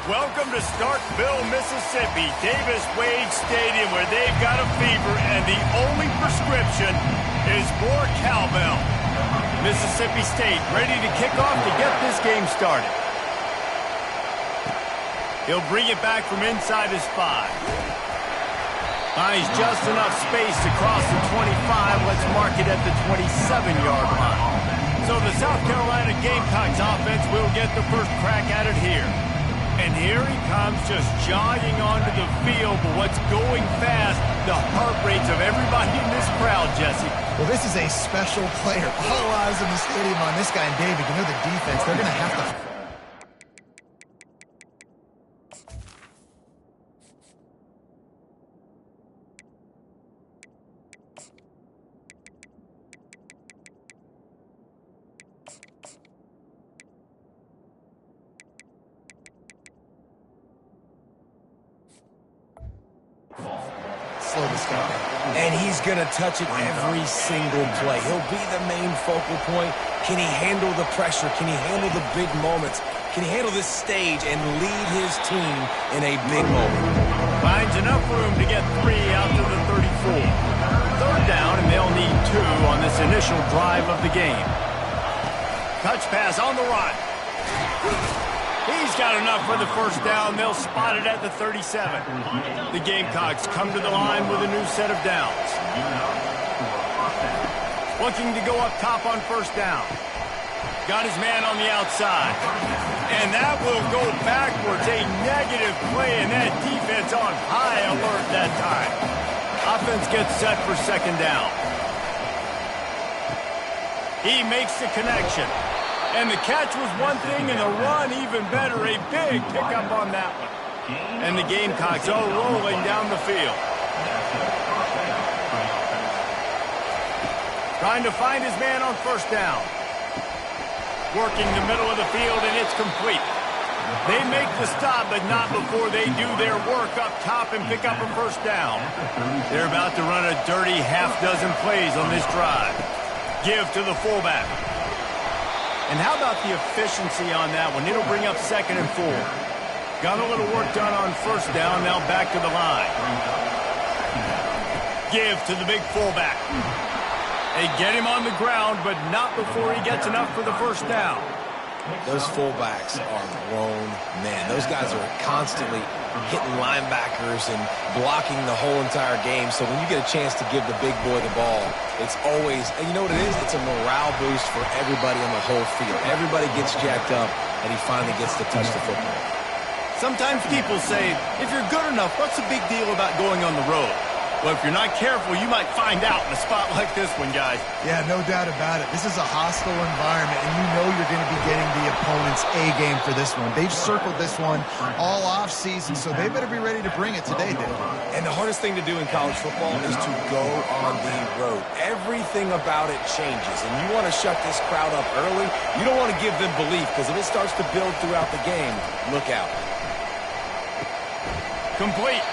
Welcome to Starkville, Mississippi, Davis-Wade Stadium, where they've got a fever, and the only prescription is more cowbell. Mississippi State ready to kick off to get this game started. He'll bring it back from inside his 5. Finds just enough space across the 25. Let's mark it at the 27-yard line. So the South Carolina Gamecocks offense will get the first crack at it here. And here he comes, just jogging onto the field. But what's going fast, the heart rates of everybody in this crowd, Jesse. Well, this is a special player. All eyes in the stadium on this guy. And David, you know the defense, they're going to have to... slow this guy down. And he's going to touch it every single play. He'll be the main focal point. Can he handle the pressure? Can he handle the big moments? Can he handle this stage and lead his team in a big moment? Finds enough room to get 3 out to the 34. Third down, and they'll need 2 on this initial drive of the game. Touch pass on the run. He's got enough for the first down. They'll spot it at the 37. The Gamecocks come to the line with a new set of downs. Looking to go up top on first down. Got his man on the outside. And that will go backwards. A negative play, and that defense on high alert that time. Offense gets set for second down. He makes the connection. And the catch was one thing, and the run even better. A big pickup on that one. And the Gamecocks are rolling down the field. Trying to find his man on first down. Working the middle of the field, and it's complete. They make the stop, but not before they do their work up top and pick up a first down. They're about to run a dirty half-dozen plays on this drive. Give to the fullback. And how about the efficiency on that one? It'll bring up 2nd and 4. Got a little work done on first down, now back to the line. Give to the big fullback. They get him on the ground, but not before he gets enough for the first down. Those fullbacks are grown men. Those guys are constantly hitting linebackers and blocking the whole entire game. So when you get a chance to give the big boy the ball, it's always, and you know what it is? It's a morale boost for everybody on the whole field. Everybody gets jacked up, and he finally gets to touch the football. Sometimes people say, if you're good enough, what's the big deal about going on the road? Well, if you're not careful, you might find out in a spot like this one, guys. Yeah, no doubt about it. This is a hostile environment, and you know you're going to be getting the opponent's A game for this one. They've circled this one all off-season, so they better be ready to bring it today, Dave. And the hardest thing to do in college football is to go on the road. Everything about it changes, and you want to shut this crowd up early. You don't want to give them belief, because if it starts to build throughout the game, look out. Complete.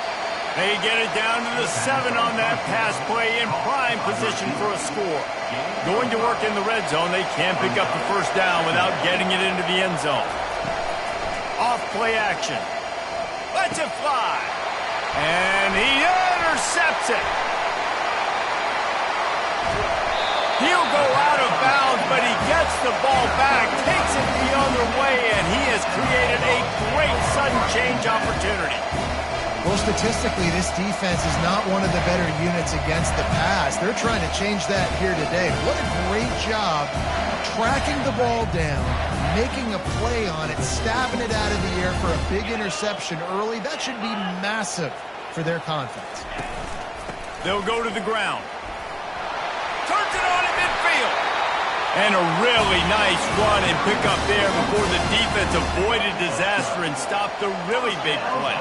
They get it down to the 7 on that pass play, in prime position for a score. Going to work in the red zone, they can't pick up the first down without getting it into the end zone. Off play action. Lets it fly. And he intercepts it. He'll go out of bounds, but he gets the ball back, takes it the other way, and he has created a great sudden change opportunity. Well, statistically, this defense is not one of the better units against the pass. They're trying to change that here today. What a great job tracking the ball down, making a play on it, stabbing it out of the air for a big interception early. That should be massive for their confidence. They'll go to the ground. Turns it on in midfield. And a really nice run and pick up there before the defense avoided disaster and stopped the really big play.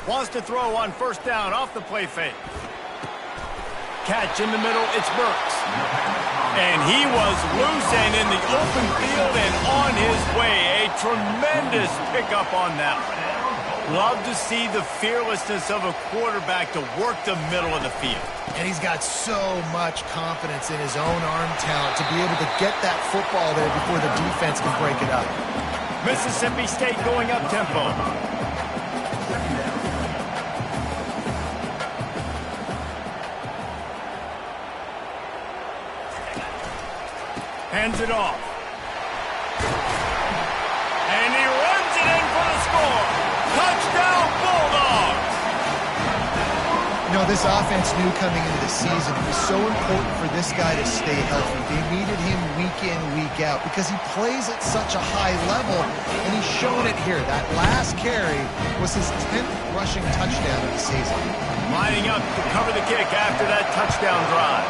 Wants to throw on first down off the play fake. Catch in the middle, it's Burks. And he was loose and in the open field and on his way. A tremendous pickup on that one. Love to see the fearlessness of a quarterback to work the middle of the field. And he's got so much confidence in his own arm talent to be able to get that football there before the defense can break it up. Mississippi State going up tempo. Hands it off. And he runs it in for the score. Touchdown, Bulldogs! You know, this offense knew coming into the season it was so important for this guy to stay healthy. They needed him week in, week out because he plays at such a high level, and he's shown it here. That last carry was his 10th rushing touchdown of the season. Lining up to cover the kick after that touchdown drive.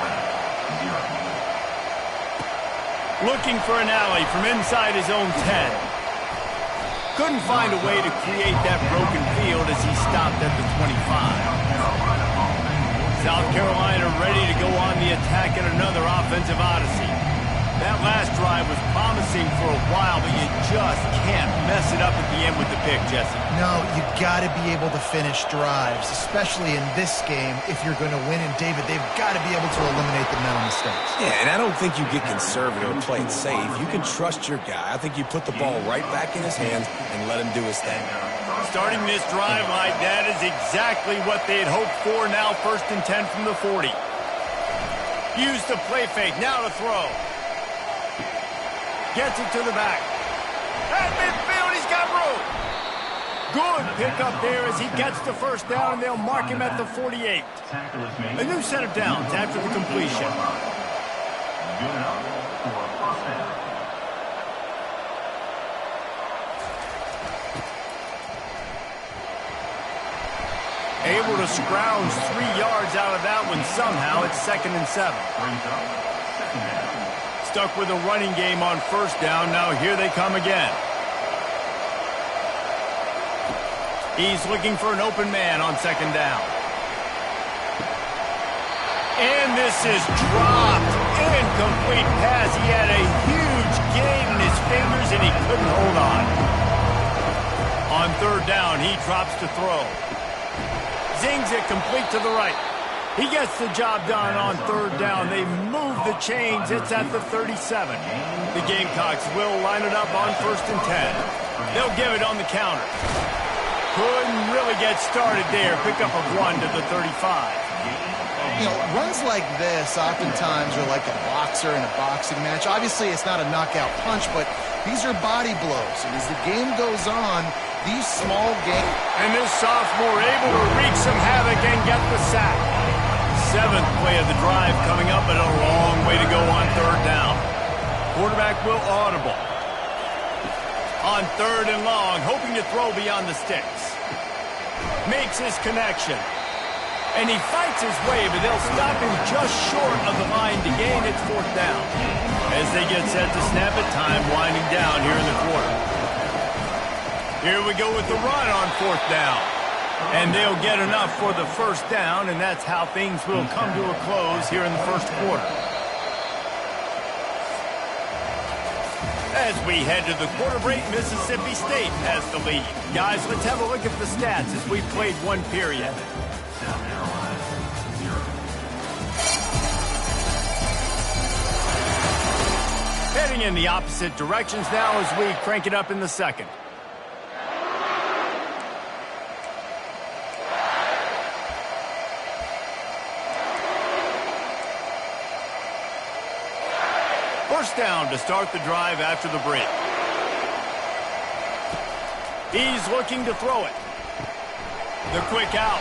Looking for an alley from inside his own 10. Couldn't find a way to create that broken field as he stopped at the 25. South Carolina ready to go on the attack in another offensive odyssey. That last drive was promising for a while, but you just can't mess it up at the end with the pick, Jesse. No, you got to be able to finish drives, especially in this game if you're going to win. And, David, they've got to be able to eliminate the mental mistakes. Yeah, and I don't think you get conservative and play it safe. You can trust your guy. I think you put the ball right back in his hands and let him do his thing. Starting this drive like that is exactly what they had hoped for. Now 1st and 10 from the 40. Use the play fake. Now to throw. Gets it to the back. At midfield, he's got room. Good pickup there as he gets the first down, and they'll mark him at the 48. A new set of downs after the completion. Able to scrounge 3 yards out of that one somehow. It's 2nd and 7. Stuck with a running game on first down. Now here they come again. He's looking for an open man on 2nd down. And this is dropped. Incomplete pass. He had a huge gain in his fingers and he couldn't hold on. On 3rd down, he drops to throw. Zings it complete to the right. He gets the job done on 3rd down. They move the chains. It's at the 37. The Gamecocks will line it up on 1st and 10. They'll give it on the counter. Couldn't really get started there. Pick up of 1 to the 35. You know, runs like this oftentimes are like a boxer in a boxing match. Obviously, it's not a knockout punch, but these are body blows. And as the game goes on, these small games... And this sophomore able to wreak some havoc and get the sack. 7th play of the drive coming up, but a long way to go on 3rd down. Quarterback will audible. On 3rd and long, hoping to throw beyond the sticks. Makes his connection. And he fights his way, but they'll stop him just short of the line to gain its 4th down. As they get set to snap it, time winding down here in the quarter. Here we go with the run on 4th down. And they'll get enough for the 1st down, and that's how things will come to a close here in the 1st quarter. As we head to the quarter break, Mississippi State has the lead. Guys, let's have a look at the stats as we played 1 period. Heading in the opposite directions now as we crank it up in the 2nd. First down to start the drive after the break. He's looking to throw it. The quick out.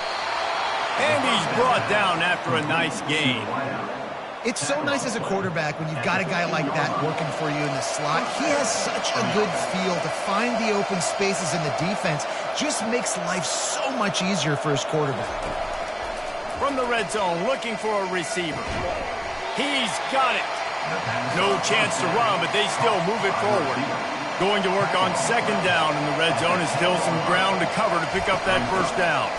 And he's brought down after a nice gain. It's so nice as a quarterback when you've got a guy like that working for you in the slot. He has such a good feel to find the open spaces in the defense. Just makes life so much easier for his quarterback. From the red zone, looking for a receiver. He's got it. No chance to run, but they still move it forward. Going to work on second down in the red zone, and still some ground to cover to pick up that first down.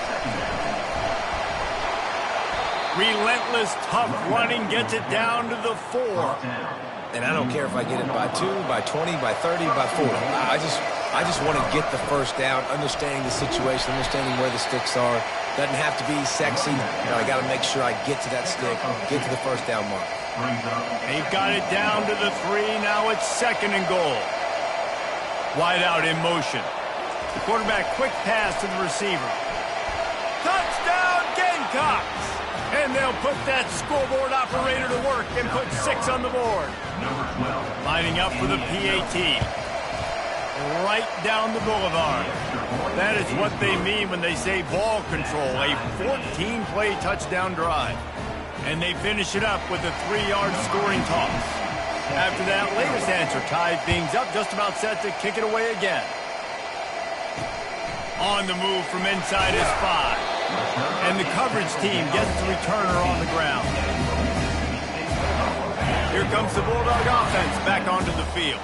Relentless, tough running gets it down to the 4. And I don't care if I get it by 2, by 20, by 30, by 40. I just want to get the first down, understanding the situation, understanding where the sticks are. Doesn't have to be sexy, but I got to make sure I get to that stick, get to the first down mark. They've got it down to the 3. Now it's second and goal. Wide out in motion. The quarterback quick pass to the receiver. Touchdown Gamecocks! And they'll put that scoreboard operator to work and put 6 on the board. Lining up for the PAT. Right down the boulevard. That is what they mean when they say ball control. A 14-play touchdown drive. And they finish it up with a 3-yard scoring toss. After that latest answer tied things up, just about set to kick it away again. On the move from inside his 5. And the coverage team gets the returner on the ground. Here comes the Bulldog offense back onto the field.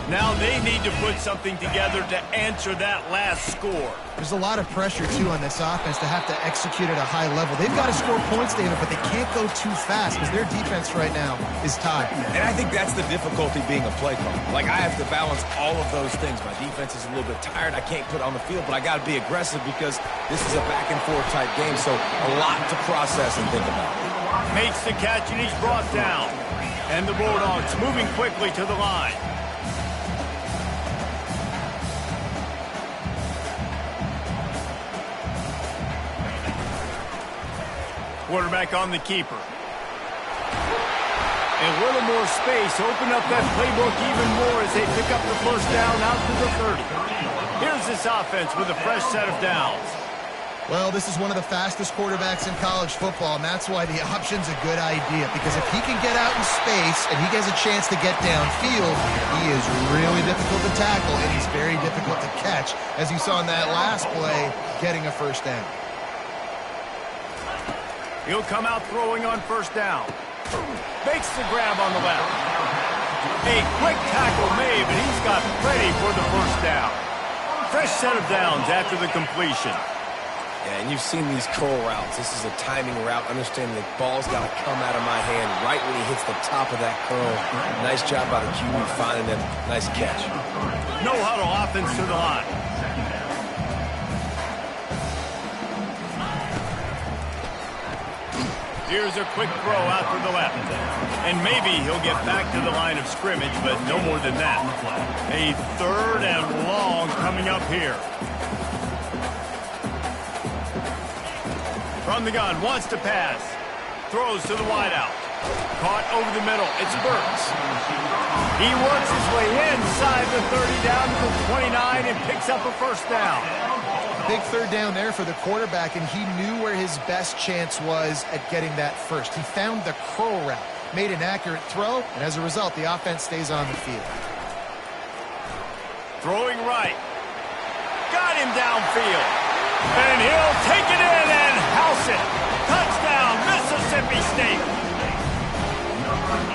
Now they need to put something together to answer that last score. There's a lot of pressure, too, on this offense to have to execute at a high level. They've got to score points, David, but they can't go too fast because their defense right now is tied. And I think that's the difficulty being a play caller. Like, I have to balance all of those things. My defense is a little bit tired. I can't put it on the field, but I got to be aggressive because this is a back-and-forth type game, so a lot to process and think about. Makes the catch, and he's brought down. And the Bulldogs moving quickly to the line. Quarterback on the keeper. A little more space. Open up that playbook even more as they pick up the first down out to the 30. Here's this offense with a fresh set of downs. Well, this is one of the fastest quarterbacks in college football, and that's why the option's a good idea. Because if he can get out in space and he gets a chance to get downfield, he is really difficult to tackle, and he's very difficult to catch, as you saw in that last play, getting a first down. He'll come out throwing on first down. Makes the grab on the left. A quick tackle made, but he's got ready for the first down. Fresh set of downs after the completion. Yeah, and you've seen these curl routes. This is a timing route, understanding the ball's got to come out of my hand right when he hits the top of that curl. Nice job by the QB finding him. Nice catch. No huddle offense to the line. Here's a quick throw out to the left. And maybe he'll get back to the line of scrimmage, but no more than that. A 3rd and long coming up here. From the gun, wants to pass. Throws to the wideout. Caught over the middle. It's Burks. He works his way inside the 30 down to the 29 and picks up a first down. Big third down there for the quarterback, and he knew where his best chance was at getting that first. He found the curl route, made an accurate throw, and as a result, the offense stays on the field. Throwing right. Got him downfield. And he'll take it in and house it. Touchdown, Mississippi State.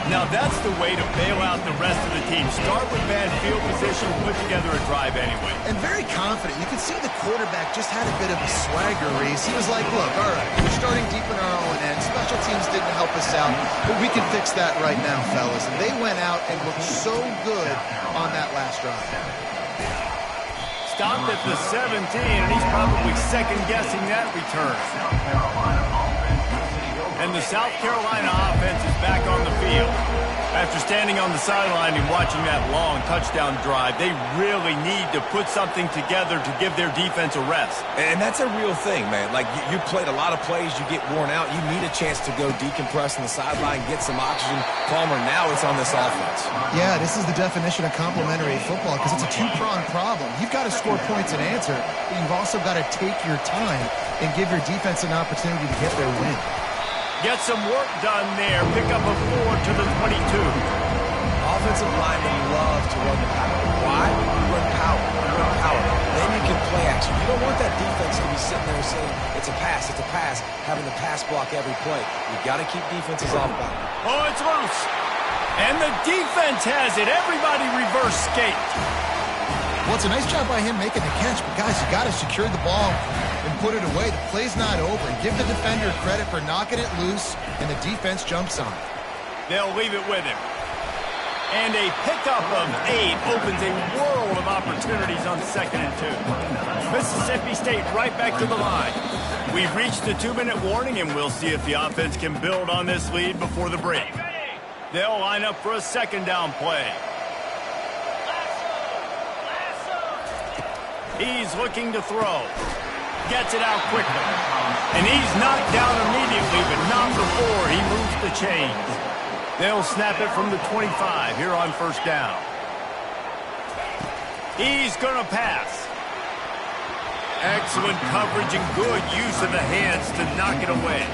Now that's the way to bail out the rest of the team. Start with bad field position, put together a drive anyway. And very confident. You can see the quarterback just had a bit of a swagger race. He was like, look, all right, we're starting deep in our own end. Special teams didn't help us out, but we can fix that right now, fellas. And they went out and looked so good on that last drive. Stopped at the 17, and he's probably second-guessing that return. And the South Carolina offense is back on the field. After standing on the sideline and watching that long touchdown drive, they really need to put something together to give their defense a rest. And that's a real thing, man. Like, you played a lot of plays, you get worn out, you need a chance to go decompress on the sideline, get some oxygen. Palmer, now it's on this offense. Yeah, this is the definition of complementary football because it's a two-pronged problem. You've got to score points and answer, but you've also got to take your time and give your defense an opportunity to get their win. Get some work done there. Pick up a 4 to the 22. Offensive linemen love to run the power. Why? You run power. You run power. Then you can play action. You don't want that defense to be sitting there saying, it's a pass, having to pass block every play. You've got to keep defenses off balance. Oh, it's loose. And the defense has it. Everybody reverse skate. Well, it's a nice job by him making the catch, but guys, you got to secure the ball and put it away. The play's not over. And give the defender credit for knocking it loose, and the defense jumps on it. They'll leave it with him. And a pickup of 8 opens a world of opportunities on 2nd and 2. Mississippi State right back to the line. We've reached the 2-minute warning, and we'll see if the offense can build on this lead before the break. They'll line up for a 2nd down play. He's looking to throw. Gets it out quickly. And he's knocked down immediately, but not before he moves the chains. They'll snap it from the 25 here on 1st down. He's going to pass. Excellent coverage and good use of the hands to knock it away.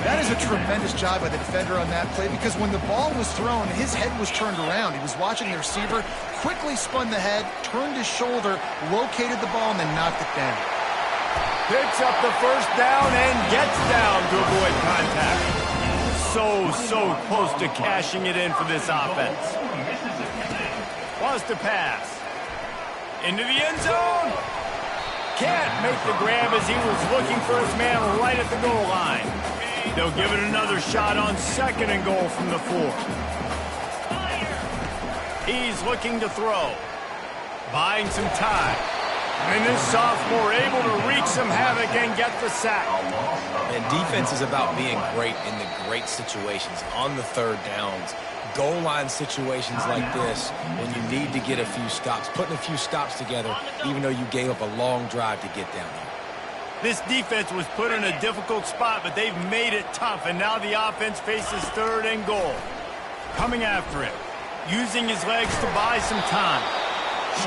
That is a tremendous job by the defender on that play, because when the ball was thrown, his head was turned around. He was watching the receiver, quickly spun the head, turned his shoulder, located the ball, and then knocked it down. Picks up the 1st down and gets down to avoid contact. So close to cashing it in for this offense. Wants to pass. Into the end zone. Can't make the grab as he was looking for his man right at the goal line. They'll give it another shot on 2nd and goal from the 4. He's looking to throw. Buying some time. And this sophomore able to wreak some havoc and get the sack. And defense is about being great in the great situations, on the 3rd downs, goal line situations like this, when you need to get a few stops, putting a few stops together, even though you gave up a long drive to get down here. This defense was put in a difficult spot, but they've made it tough, and now the offense faces 3rd and goal. Coming after it, using his legs to buy some time.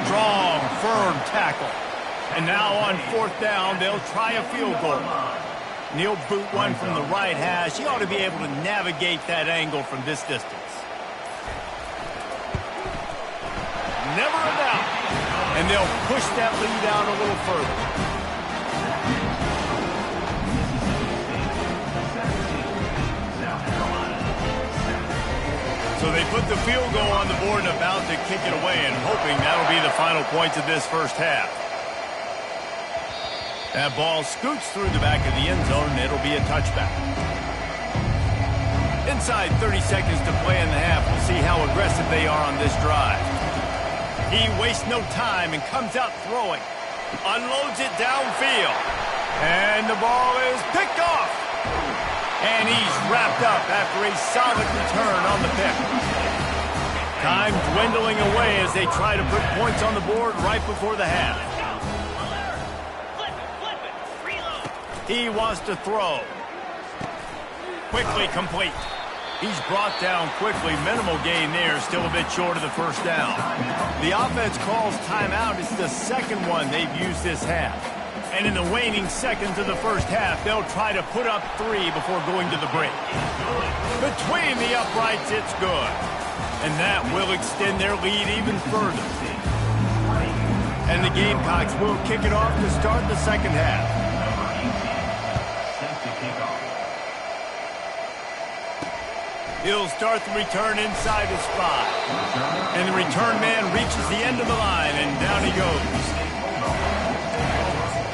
Strong, firm tackle. And now on 4th down, they'll try a field goal. He'll boot one from the right hash. He ought to be able to navigate that angle from this distance. Never a doubt. And they'll push that lead out a little further. So they put the field goal on the board and about to kick it away, and hoping that'll be the final points of this 1st half. That ball scoots through the back of the end zone, and it'll be a touchback. Inside 30 seconds to play in the half. We'll see how aggressive they are on this drive. He wastes no time and comes out throwing. Unloads it downfield. And the ball is picked off. And he's wrapped up after a solid return on the pick. Time dwindling away as they try to put points on the board right before the half. He wants to throw. Quickly complete. He's brought down quickly. Minimal gain there. Still a bit short of the 1st down. The offense calls timeout. It's the 2nd one they've used this half. And in the waning seconds of the 1st half, they'll try to put up 3 before going to the break. Between the uprights, it's good. And that will extend their lead even further. And the Gamecocks will kick it off to start the 2nd half. He'll start the return inside his spot. And the return man reaches the end of the line, and down he goes.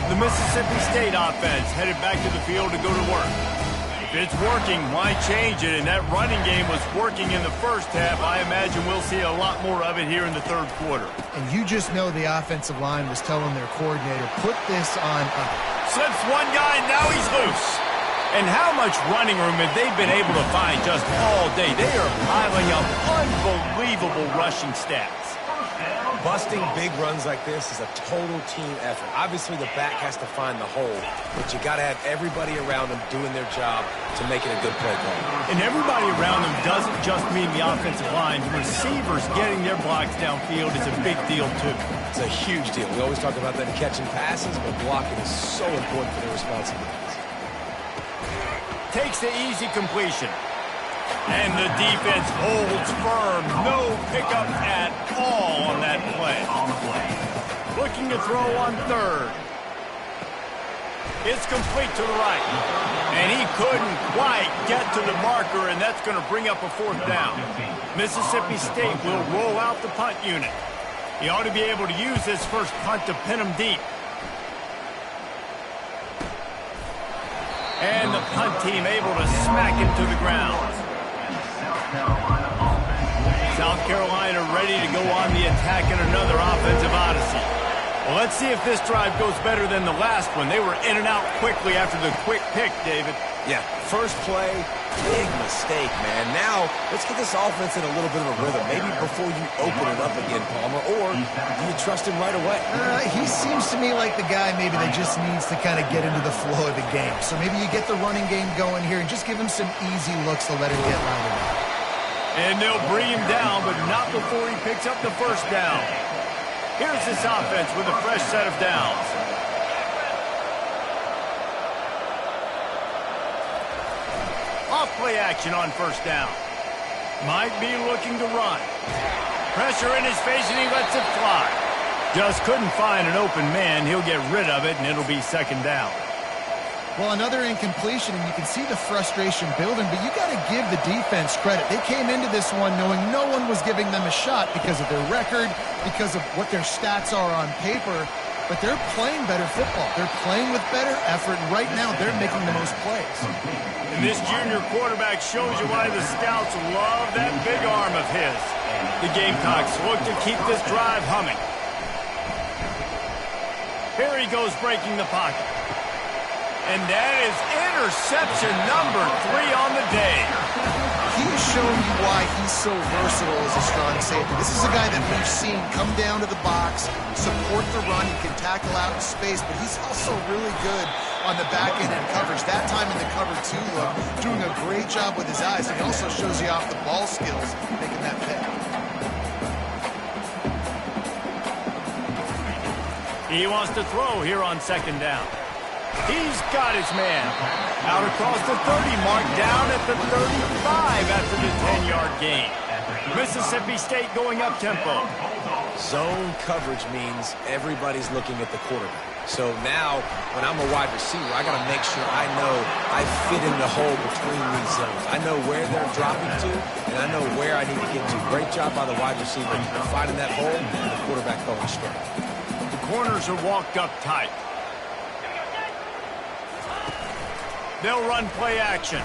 The Mississippi State offense headed back to the field to go to work. If it's working, why change it? And that running game was working in the 1st half. I imagine we'll see a lot more of it here in the 3rd quarter. And you just know the offensive line was telling their coordinator, put this on up. Slips one guy, now he's loose. And how much running room have they been able to find just all day? They are piling up unbelievable rushing stats. Busting big runs like this is a total team effort. Obviously, the back has to find the hole, but you got to have everybody around them doing their job to make it a good play call. And everybody around them doesn't just mean the offensive line. The receivers getting their blocks downfield is a big deal, too. It's a huge deal. We always talk about them catching passes, but blocking is so important for their responsibilities. Takes the easy completion. And the defense holds firm. No pickup at all on that play. Looking to throw on 3rd. It's complete to the right. And he couldn't quite get to the marker, and that's going to bring up a 4th down. Mississippi State will roll out the punt unit. He ought to be able to use this first punt to pin him deep. And the punt team able to smack him to the ground. South Carolina ready to go on the attack in another offensive odyssey. Well, let's see if this drive goes better than the last one. They were in and out quickly after the quick pick, David. Yeah, first play, big mistake, man. Now, let's get this offense in a little bit of a rhythm. Maybe before you open it up again, Palmer, or do you trust him right away? He seems to me like the guy maybe that just needs to kind of get into the flow of the game. So maybe you get the running game going here and just give him some easy looks to let him get lined up. And they'll bring him down, but not before he picks up the first down. Here's this offense with a fresh set of downs. Off play action on first down. Might be looking to run. Pressure in his face, and he lets it fly. Just couldn't find an open man. He'll get rid of it, and it'll be second down. Well, another incompletion, and you can see the frustration building, but you got to give the defense credit. They came into this one knowing no one was giving them a shot because of their record, because of what their stats are on paper, but they're playing better football. They're playing with better effort, and right now they're making the most plays. And this junior quarterback shows you why the scouts love that big arm of his. The Gamecocks look to keep this drive humming. Here he goes breaking the pocket. And that is interception number 3 on the day. He's showing you why he's so versatile as a strong safety. This is a guy that we've seen come down to the box, support the run. He can tackle out in space, but he's also really good on the back end and coverage. That time in the cover 2 look, doing a great job with his eyes. He also shows you off the ball skills, making that pick. He wants to throw here on second down. He's got his man. Out across the 30 mark, down at the 35 after the 10-yard gain. Mississippi State going up tempo. Zone coverage means everybody's looking at the quarterback. So now, when I'm a wide receiver, I got to make sure I know I fit in the hole between these zones. I know where they're dropping to, and I know where I need to get to. Great job by the wide receiver finding that hole and the quarterback going straight. The corners are walked up tight. They'll run play action.